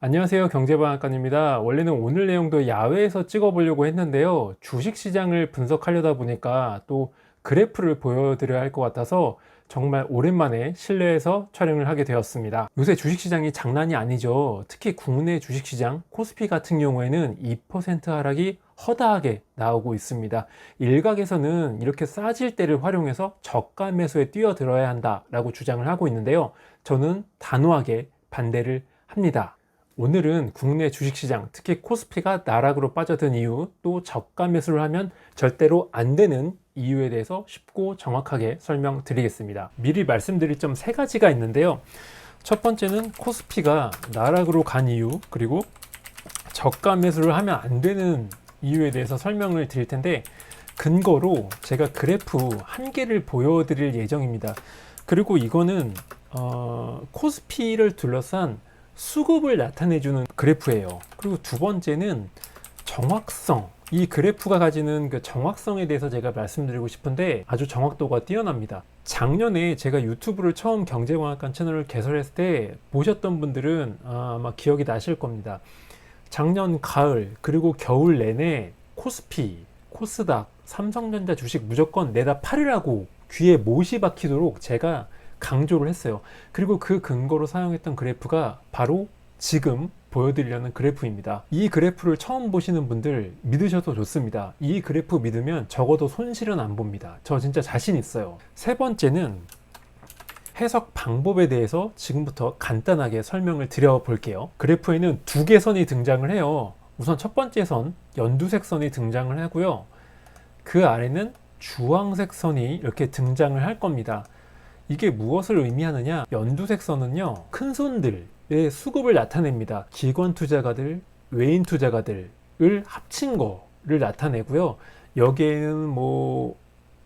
안녕하세요. 경제방앗간입니다. 원래는 오늘 내용도 야외에서 찍어보려고 했는데요. 주식시장을 분석하려다 보니까 또 그래프를 보여드려야 할 것 같아서 정말 오랜만에 실내에서 촬영을 하게 되었습니다. 요새 주식시장이 장난이 아니죠. 특히 국내 주식시장 코스피 같은 경우에는 2% 하락이 허다하게 나오고 있습니다. 일각에서는 이렇게 싸질 때를 활용해서 저가 매수에 뛰어들어야 한다라고 주장을 하고 있는데요. 저는 단호하게 반대를 합니다. 오늘은 국내 주식시장, 특히 코스피가 나락으로 빠져든 이유, 또 저가 매수를 하면 절대로 안 되는 이유에 대해서 쉽고 정확하게 설명드리겠습니다. 미리 말씀드릴 점 세 가지가 있는데요. 첫 번째는 코스피가 나락으로 간 이유, 그리고 저가 매수를 하면 안 되는 이유에 대해서 설명을 드릴 텐데, 근거로 제가 그래프 한 개를 보여드릴 예정입니다. 그리고 이거는 코스피를 둘러싼 수급을 나타내주는 그래프예요. 그리고 두 번째는 정확성, 이 그래프가 가지는 그 정확성에 대해서 제가 말씀드리고 싶은데 아주 정확도가 뛰어납니다. 작년에 제가 유튜브를 처음 경제방앗간 채널을 개설했을 때 보셨던 분들은 아마 기억이 나실 겁니다. 작년 가을 그리고 겨울 내내 코스피, 코스닥, 삼성전자 주식 무조건 내다 팔으라고 귀에 못이 박히도록 제가 강조를 했어요. 그리고 그 근거로 사용했던 그래프가 바로 지금 보여드리려는 그래프입니다. 이 그래프를 처음 보시는 분들 믿으셔도 좋습니다. 이 그래프 믿으면 적어도 손실은 안 봅니다. 저 진짜 자신 있어요. 세 번째는 해석 방법에 대해서 지금부터 간단하게 설명을 드려 볼게요. 그래프에는 두 개 선이 등장을 해요. 우선 첫 번째 선, 연두색 선이 등장을 하고요. 그 아래는 주황색 선이 이렇게 등장을 할 겁니다. 이게 무엇을 의미하느냐? 연두색 선은요, 큰 손들의 수급을 나타냅니다. 기관 투자가들, 외인 투자가들을 합친 거를 나타내고요. 여기에는 뭐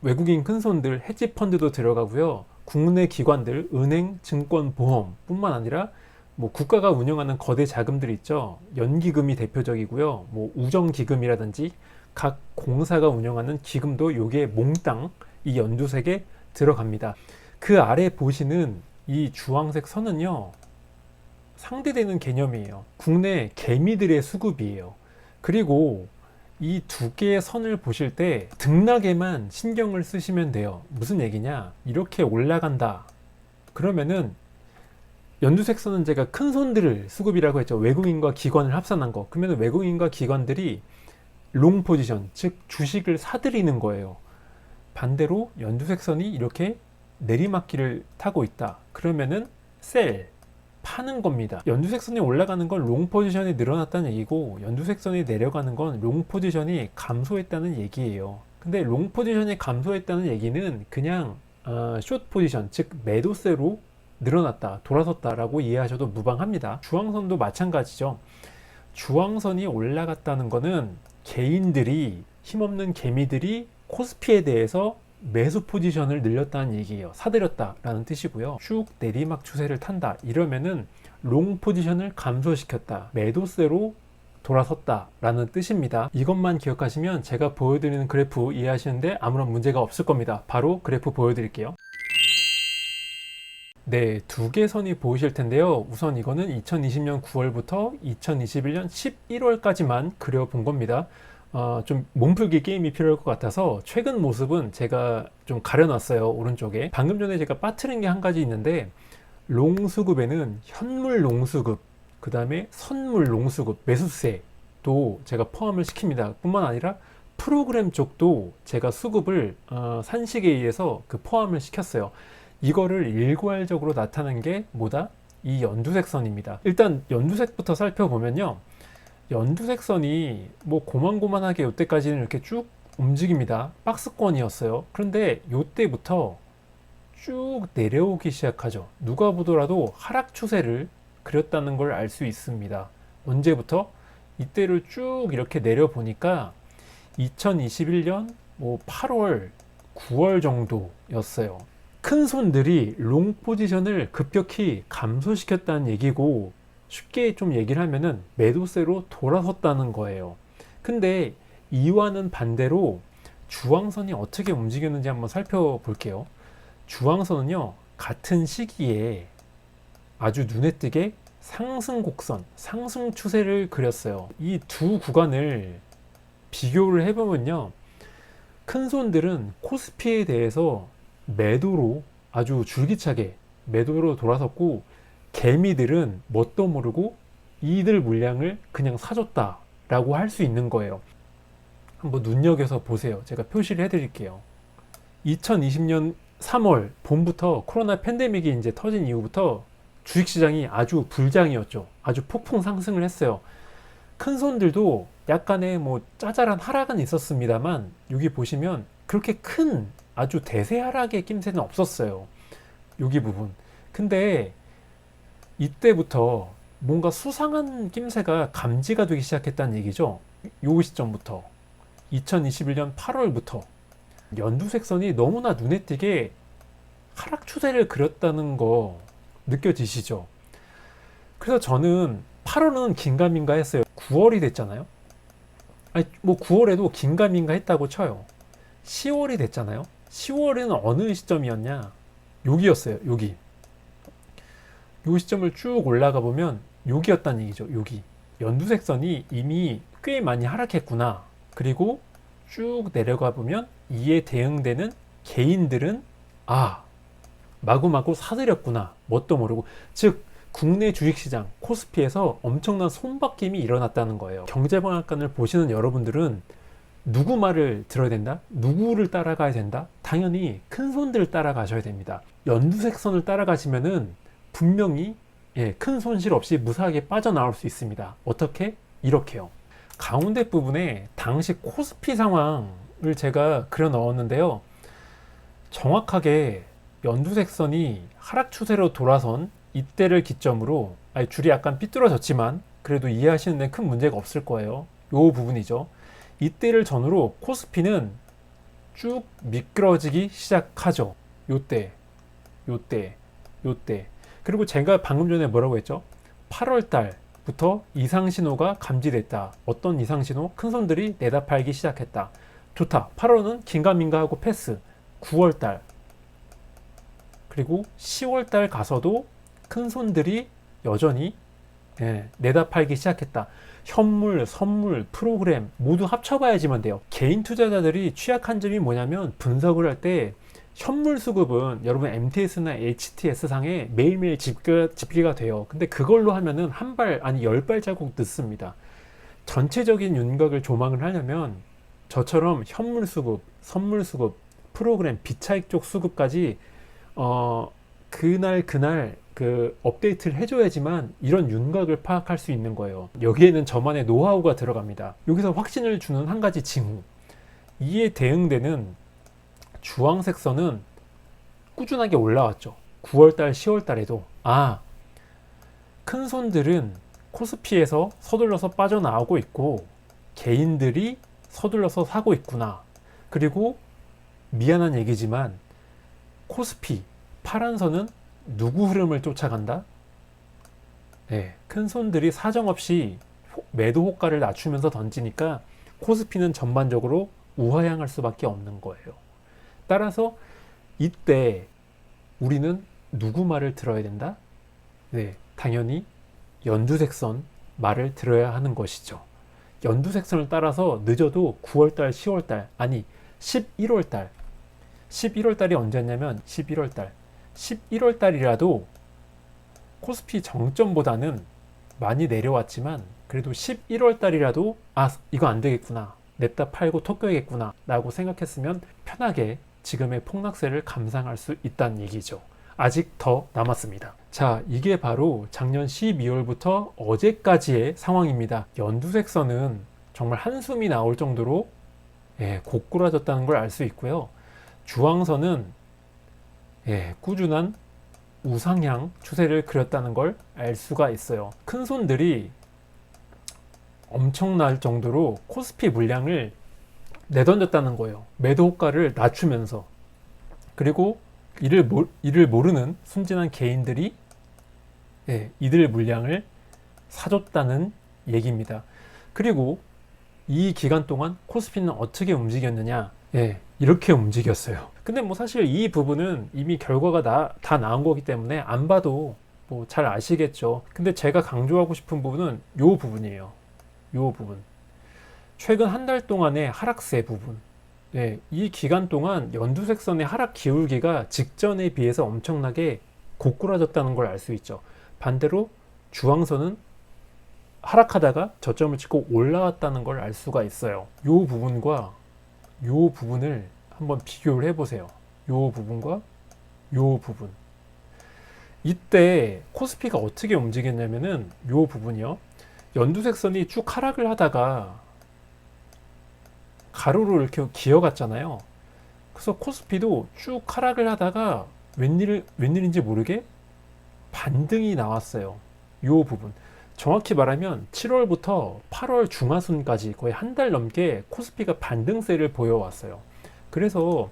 외국인 큰 손들, 헤지 펀드도 들어가고요. 국내 기관들, 은행, 증권, 보험 뿐만 아니라 뭐 국가가 운영하는 거대 자금들 있죠. 연기금이 대표적이고요. 뭐 우정기금이라든지 각 공사가 운영하는 기금도 요게 몽땅 이 연두색에 들어갑니다. 그 아래 보시는 이 주황색 선은요, 상대되는 개념이에요. 국내 개미들의 수급이에요. 그리고 이 두 개의 선을 보실 때 등락에만 신경을 쓰시면 돼요. 무슨 얘기냐? 이렇게 올라간다. 그러면은 연두색 선은 제가 큰 손들을 수급이라고 했죠. 외국인과 기관을 합산한 거. 그러면 외국인과 기관들이 롱 포지션, 즉 주식을 사들이는 거예요. 반대로 연두색 선이 이렇게 내리막길을 타고 있다. 그러면은 셀, 파는 겁니다. 연두색 선이 올라가는 건 롱 포지션이 늘어났다는 얘기고, 연두색 선이 내려가는 건 롱 포지션이 감소했다는 얘기예요. 근데 롱 포지션이 감소했다는 얘기는 그냥 숏 포지션, 즉 매도세로 늘어났다, 돌아섰다라고 이해하셔도 무방합니다. 주황선도 마찬가지죠. 주황선이 올라갔다는 거는 개인들이, 힘없는 개미들이 코스피에 대해서 매수 포지션을 늘렸다는 얘기예요. 사들였다라는 뜻이고요. 쭉 내리막 추세를 탄다. 이러면은 롱 포지션을 감소시켰다. 매도세로 돌아섰다라는 뜻입니다. 이것만 기억하시면 제가 보여드리는 그래프 이해하시는데 아무런 문제가 없을 겁니다. 바로 그래프 보여드릴게요. 네, 두 개 선이 보이실 텐데요. 우선 이거는 2020년 9월부터 2021년 11월까지만 그려본 겁니다. 좀 몸풀기 게임이 필요할 것 같아서 최근 모습은 제가 좀 가려놨어요. 오른쪽에. 방금 전에 제가 빠뜨린 게 한 가지 있는데, 롱수급에는 현물 롱수급, 그 다음에 선물 롱수급, 매수세도 제가 포함을 시킵니다. 뿐만 아니라 프로그램 쪽도 제가 수급을 산식에 의해서 그 포함을 시켰어요. 이거를 일괄적으로 나타낸 게 뭐다? 이 연두색 선입니다. 일단 연두색부터 살펴보면요, 연두색 선이 뭐 고만고만하게 이때까지는 이렇게 쭉 움직입니다. 박스권이었어요. 그런데 이때부터 쭉 내려오기 시작하죠. 누가 보더라도 하락 추세를 그렸다는 걸 알 수 있습니다. 언제부터? 이때를 쭉 이렇게 내려보니까 2021년 뭐 8월, 9월 정도였어요. 큰 손들이 롱 포지션을 급격히 감소시켰다는 얘기고, 쉽게 좀 얘기를 하면은 매도세로 돌아섰다는 거예요. 근데 이와는 반대로 주황선이 어떻게 움직였는지 한번 살펴볼게요. 주황선은요, 같은 시기에 아주 눈에 띄게 상승 곡선, 상승 추세를 그렸어요. 이 두 구간을 비교를 해보면요, 큰 손들은 코스피에 대해서 매도로 아주 줄기차게 매도로 돌아섰고, 개미들은 뭣도 모르고 이들 물량을 그냥 사줬다 라고 할 수 있는 거예요. 한번 눈여겨서 보세요. 제가 표시를 해드릴게요. 2020년 3월 봄부터 코로나 팬데믹이 이제 터진 이후부터 주식시장이 아주 불장이었죠. 아주 폭풍 상승을 했어요. 큰 손들도 약간의 뭐 짜잘한 하락은 있었습니다만, 여기 보시면 그렇게 큰 아주 대세 하락의 낌새는 없었어요. 여기 부분. 근데 이때부터 뭔가 수상한 낌새가 감지가 되기 시작했다는 얘기죠. 요 시점부터 2021년 8월부터 연두색선이 너무나 눈에 띄게 하락 추세를 그렸다는 거 느껴지시죠? 그래서 저는 8월은 긴가민가 했어요. 9월이 됐잖아요. 아니, 뭐 9월에도 긴가민가 했다고 쳐요. 10월이 됐잖아요. 10월에는 어느 시점이었냐? 여기였어요. 여기. 요 시점을 쭉 올라가 보면 여기였다는 얘기죠. 여기. 연두색선이 이미 꽤 많이 하락했구나. 그리고 쭉 내려가 보면 이에 대응되는 개인들은 마구마구 사들였구나. 뭣도 모르고. 즉 국내 주식시장 코스피에서 엄청난 손바뀜이 일어났다는 거예요. 경제방앗간을 보시는 여러분들은 누구 말을 들어야 된다? 누구를 따라가야 된다? 당연히 큰 손들을 따라가셔야 됩니다. 연두색선을 따라가시면은 분명히 큰 손실 없이 무사하게 빠져나올 수 있습니다. 어떻게? 이렇게요. 가운데 부분에 당시 코스피 상황을 제가 그려 넣었는데요. 정확하게 연두색선이 하락 추세로 돌아선 이때를 기점으로, 줄이 약간 삐뚤어졌지만 그래도 이해하시는 데 큰 문제가 없을 거예요. 요 부분이죠. 이때를 전후로 코스피는 쭉 미끄러지기 시작하죠. 요때, 요때, 요때. 그리고 제가 방금 전에 뭐라고 했죠? 8월 달부터 이상 신호가 감지됐다. 어떤 이상 신호? 큰 손들이 내다 팔기 시작했다. 좋다. 8월은 긴가민가 하고 패스. 9월 달, 그리고 10월 달 가서도 큰 손들이 여전히 내다 팔기 시작했다. 현물, 선물, 프로그램 모두 합쳐봐야지만 돼요. 개인 투자자들이 취약한 점이 뭐냐면, 분석을 할 때 현물 수급은 여러분 MTS나 HTS 상에 매일매일 집계가 돼요. 근데 그걸로 하면은 한 발 아니 10발자국 늦습니다. 전체적인 윤곽을 조망을 하려면 저처럼 현물 수급, 선물 수급, 프로그램, 비차익 쪽 수급까지 그날 그 업데이트를 해줘야지만 이런 윤곽을 파악할 수 있는 거예요. 여기에는 저만의 노하우가 들어갑니다. 여기서 확신을 주는 한 가지 징후. 이에 대응되는 주황색 선은 꾸준하게 올라왔죠. 9월달, 10월달에도 큰 손들은 코스피에서 서둘러서 빠져나오고 있고 개인들이 서둘러서 사고 있구나. 그리고 미안한 얘기지만 코스피 파란 선은 누구 흐름을 쫓아간다? 큰 손들이 사정없이 매도 호가를 낮추면서 던지니까 코스피는 전반적으로 우하향할 수밖에 없는 거예요. 따라서 이때 우리는 누구 말을 들어야 된다? 당연히 연두색선 말을 들어야 하는 것이죠. 연두색선을 따라서 늦어도 9월달, 10월달, 아니 11월달 11월달이 언제였냐면 11월달 11월달이라도 코스피 정점보다는 많이 내려왔지만 그래도 11월달이라도 이거 안 되겠구나, 냅다 팔고 톡 껴야겠구나 라고 생각했으면 편하게 지금의 폭락세를 감상할 수 있다는 얘기죠. 아직 더 남았습니다. 자, 이게 바로 작년 12월부터 어제까지의 상황입니다. 연두색선은 정말 한숨이 나올 정도로 고꾸라졌다는 걸 알 수 있고요. 주황선은 꾸준한 우상향 추세를 그렸다는 걸 알 수가 있어요. 큰 손들이 엄청날 정도로 코스피 물량을 내던졌다는 거예요. 매도 호가를 낮추면서. 그리고 이를 모르는 순진한 개인들이 이들 물량을 사줬다는 얘기입니다. 그리고 이 기간 동안 코스피는 어떻게 움직였느냐? 이렇게 움직였어요. 근데 뭐 사실 이 부분은 이미 결과가 다 나온 거기 때문에 안 봐도 뭐 잘 아시겠죠. 근데 제가 강조하고 싶은 부분은 요 부분이에요. 요 부분. 최근 한 달 동안의 하락세 부분. 네, 이 기간 동안 연두색선의 하락 기울기가 직전에 비해서 엄청나게 고꾸라졌다는 걸 알 수 있죠. 반대로 주황선은 하락하다가 저점을 찍고 올라왔다는 걸 알 수가 있어요. 요 부분과 요 부분을 한번 비교를 해보세요. 요 부분과 요 부분. 이때 코스피가 어떻게 움직였냐면은 요 부분이요. 연두색선이 쭉 하락을 하다가 가로로 이렇게 기어갔잖아요. 그래서 코스피도 쭉 하락을 하다가 웬일인지 모르게 반등이 나왔어요. 요 부분. 정확히 말하면 7월부터 8월 중하순까지 거의 한 달 넘게 코스피가 반등세를 보여왔어요. 그래서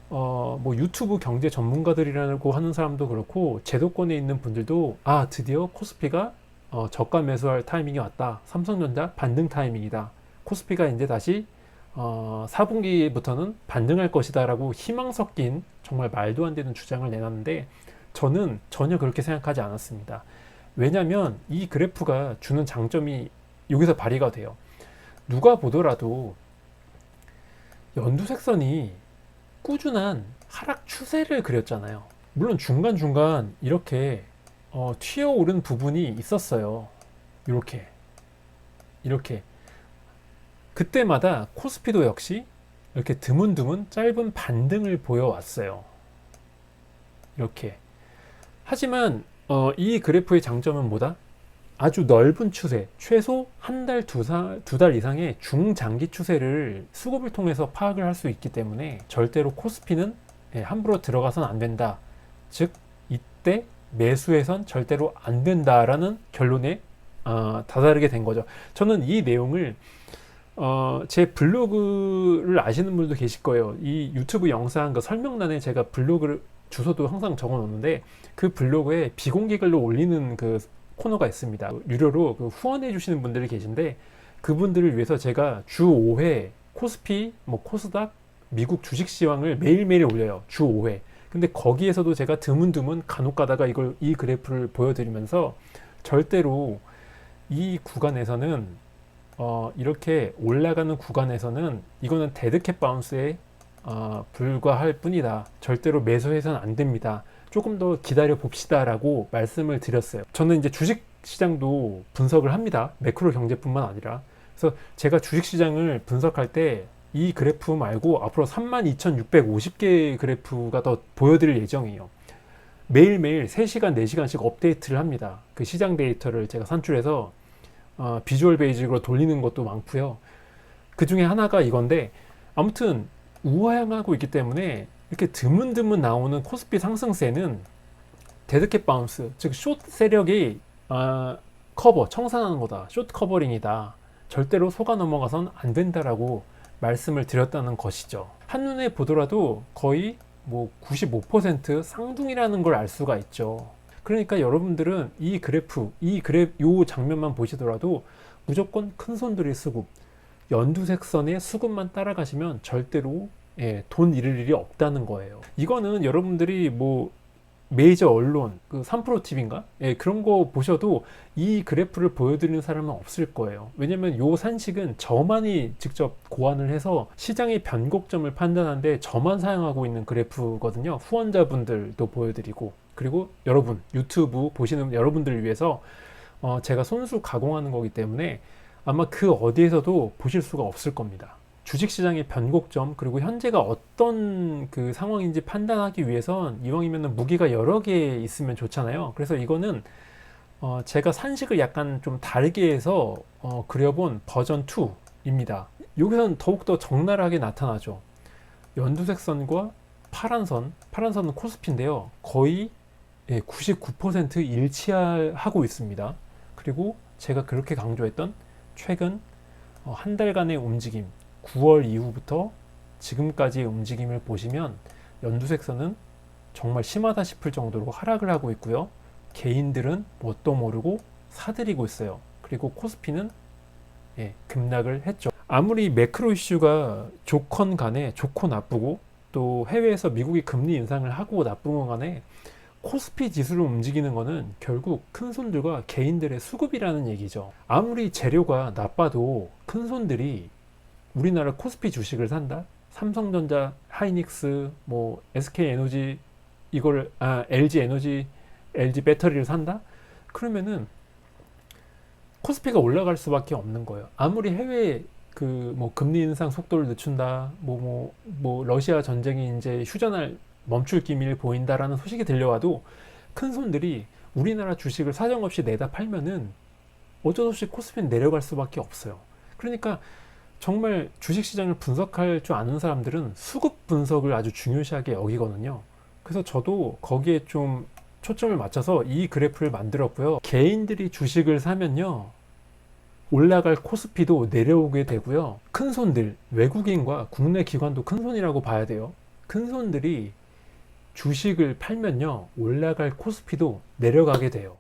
뭐 유튜브 경제 전문가들이라고 하는 사람도 그렇고 제도권에 있는 분들도 드디어 코스피가 저가 매수할 타이밍이 왔다. 삼성전자 반등 타이밍이다. 코스피가 이제 다시 4분기부터는 반등할 것이다 라고 희망 섞인 정말 말도 안 되는 주장을 내놨는데 저는 전혀 그렇게 생각하지 않았습니다. 왜냐하면 이 그래프가 주는 장점이 여기서 발휘가 돼요. 누가 보더라도 연두색선이 꾸준한 하락 추세를 그렸잖아요. 물론 중간중간 이렇게 튀어오른 부분이 있었어요. 이렇게 그때마다 코스피도 역시 이렇게 드문드문 짧은 반등을 보여왔어요. 이렇게. 하지만 이 그래프의 장점은 뭐다? 아주 넓은 추세, 최소 한 달, 두 달 이상의 중장기 추세를 수급을 통해서 파악을 할 수 있기 때문에 절대로 코스피는 함부로 들어가선 안 된다. 즉 이때 매수해선 절대로 안 된다라는 결론에 다다르게 된 거죠. 저는 이 내용을 제 블로그를 아시는 분도 계실 거예요. 이 유튜브 영상 그 설명란에 제가 블로그 주소도 항상 적어 놓는데 그 블로그에 비공개 글로 올리는 그 코너가 있습니다. 유료로 그 후원해 주시는 분들이 계신데 그분들을 위해서 제가 주 5회 코스피, 뭐 코스닥, 미국 주식 시황을 매일매일 올려요. 주 5회. 근데 거기에서도 제가 드문드문 간혹 가다가 이 그래프를 보여드리면서 절대로 이 구간에서는 이렇게 올라가는 구간에서는 이거는 데드캣 바운스에 불과할 뿐이다. 절대로 매수해서는 안 됩니다. 조금 더 기다려 봅시다 라고 말씀을 드렸어요. 저는 이제 주식 시장도 분석을 합니다. 매크로 경제뿐만 아니라. 그래서 제가 주식 시장을 분석할 때 이 그래프 말고 앞으로 32,650개 그래프가 더 보여드릴 예정이에요. 매일매일 3시간, 4시간씩 업데이트를 합니다. 그 시장 데이터를 제가 산출해서 비주얼 베이직으로 돌리는 것도 많고요. 그 중에 하나가 이건데 아무튼 우하향하고 있기 때문에 이렇게 드문드문 나오는 코스피 상승세는 데드캣 바운스, 즉 숏 세력이 커버, 청산하는 거다. 숏 커버링이다. 절대로 속아 넘어가선 안 된다라고 말씀을 드렸다는 것이죠. 한눈에 보더라도 거의 뭐 95% 쌍둥이라는 걸 알 수가 있죠. 그러니까 여러분들은 이 요 장면만 보시더라도 무조건 큰 손들이 수급, 연두색선의 수급만 따라가시면 절대로 돈 잃을 일이 없다는 거예요. 이거는 여러분들이 뭐 메이저 언론, 그 3프로TV인가? 그런 거 보셔도 이 그래프를 보여드리는 사람은 없을 거예요. 왜냐면 요 산식은 저만이 직접 고안을 해서 시장의 변곡점을 판단하는데 저만 사용하고 있는 그래프거든요. 후원자분들도 보여드리고, 그리고 여러분, 유튜브 보시는 여러분들을 위해서 제가 손수 가공하는 거기 때문에 아마 그 어디에서도 보실 수가 없을 겁니다. 주식시장의 변곡점, 그리고 현재가 어떤 그 상황인지 판단하기 위해선 이왕이면 무기가 여러 개 있으면 좋잖아요. 그래서 이거는 제가 산식을 약간 좀 다르게 해서 그려본 버전 2입니다. 여기서는 더욱더 적나라하게 나타나죠. 연두색 선과 파란선은 코스피인데요. 거의 99% 일치하고 있습니다. 그리고 제가 그렇게 강조했던 최근 한 달간의 움직임, 9월 이후부터 지금까지의 움직임을 보시면 연두색선은 정말 심하다 싶을 정도로 하락을 하고 있고요. 개인들은 뭣도 모르고 사들이고 있어요. 그리고 코스피는 급락을 했죠. 아무리 매크로 이슈가 좋건 간에, 좋고 나쁘고 또 해외에서 미국이 금리 인상을 하고 나쁜 건 간에 코스피 지수를 움직이는 거는 결국 큰손들과 개인들의 수급이라는 얘기죠. 아무리 재료가 나빠도 큰손들이 우리나라 코스피 주식을 산다? 삼성전자, 하이닉스, 뭐 SK에너지 LG 에너지, LG 배터리를 산다? 그러면은 코스피가 올라갈 수밖에 없는 거예요. 아무리 해외 뭐 금리 인상 속도를 늦춘다, 러시아 전쟁이 이제 휴전할 멈출 기미를 보인다라는 소식이 들려와도 큰 손들이 우리나라 주식을 사정없이 내다 팔면은 어쩔 수 없이 코스피는 내려갈 수밖에 없어요. 그러니까 정말 주식시장을 분석할 줄 아는 사람들은 수급 분석을 아주 중요시하게 여기거든요. 그래서 저도 거기에 좀 초점을 맞춰서 이 그래프를 만들었고요. 개인들이 주식을 사면요, 올라갈 코스피도 내려오게 되고요. 큰손들, 외국인과 국내 기관도 큰손이라고 봐야 돼요. 큰손들이 주식을 팔면요, 올라갈 코스피도 내려가게 돼요.